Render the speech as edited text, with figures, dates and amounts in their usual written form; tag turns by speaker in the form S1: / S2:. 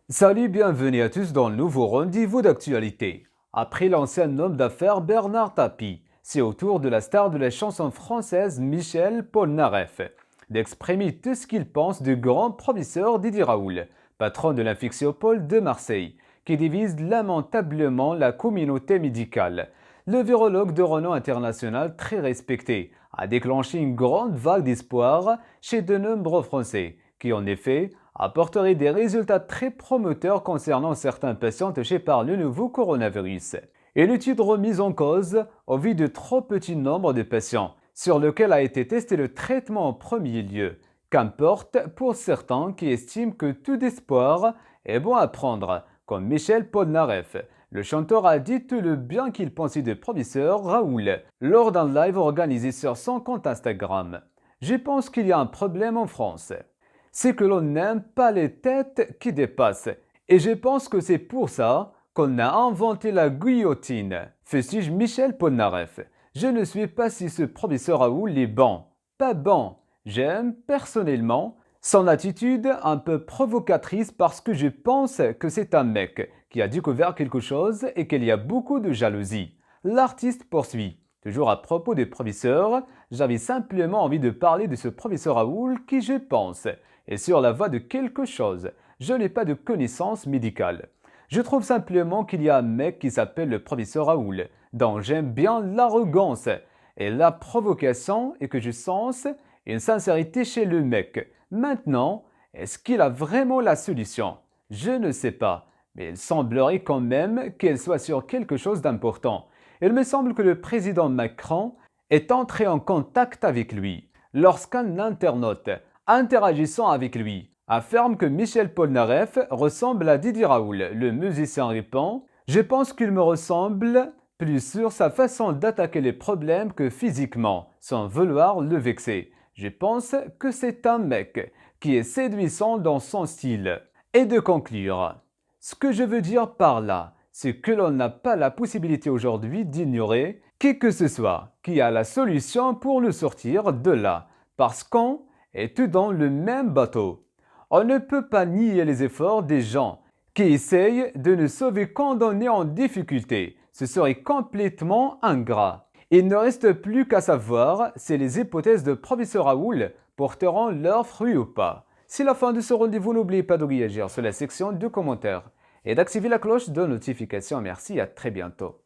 S1: Salut, bienvenue à tous dans le nouveau rendez-vous d'actualité. Après l'ancien homme d'affaires Bernard Tapie, c'est au tour de la star de la chanson française Michel Polnareff d'exprimer tout ce qu'il pense du grand professeur Didier Raoult, patron de l'Infectiopole de Marseille, qui divise lamentablement la communauté médicale. Le virologue de renom international très respecté a déclenché une grande vague d'espoir chez de nombreux Français, qui en effet apporterait des résultats très promoteurs concernant certains patients touchés par le nouveau coronavirus. Et l'étude remise en cause au vu de trop petit nombre de patients, sur lequel a été testé le traitement en premier lieu. Qu'importe pour certains qui estiment que tout espoir est bon à prendre, comme Michel Polnareff. Le chanteur a dit tout le bien qu'il pensait du professeur Raoult lors d'un live organisé sur son compte Instagram. Je pense qu'il y a un problème en France. C'est que l'on n'aime pas les têtes qui dépassent. Et je pense que c'est pour ça qu'on a inventé la guillotine, fustige Michel Polnareff. Je ne suis pas si ce professeur Raoult est bon. Pas bon. J'aime personnellement son attitude un peu provocatrice parce que je pense que c'est un mec qui a découvert quelque chose et qu'il y a beaucoup de jalousie. L'artiste poursuit. Toujours à propos des professeurs, j'avais simplement envie de parler de ce professeur Raoult qui, je pense, est sur la voie de quelque chose. Je n'ai pas de connaissances médicales. Je trouve simplement qu'il y a un mec qui s'appelle le professeur Raoult, dont j'aime bien l'arrogance et la provocation et que je sens une sincérité chez le mec. Maintenant, est-ce qu'il a vraiment la solution? Je ne sais pas, mais il semblerait quand même qu'elle soit sur quelque chose d'important. Il me semble que le président Macron est entré en contact avec lui lorsqu'un internaute, interagissant avec lui, affirme que Michel Polnareff ressemble à Didier Raoult. Le musicien répond « Je pense qu'il me ressemble plus sur sa façon d'attaquer les problèmes que physiquement, sans vouloir le vexer. Je pense que c'est un mec qui est séduisant dans son style. » Et de conclure, ce que je veux dire par là, c'est que l'on n'a pas la possibilité aujourd'hui d'ignorer qui que ce soit qui a la solution pour le sortir de là, parce qu'on est tous dans le même bateau. On ne peut pas nier les efforts des gens qui essayent de nous sauver quand on est en difficulté. Ce serait complètement ingrat. Il ne reste plus qu'à savoir si les hypothèses de professeur Raoult porteront leurs fruits ou pas. C'est la fin de ce rendez-vous, n'oubliez pas de réagir sur la section de commentaires et d'activer la cloche de notification. Merci, à très bientôt.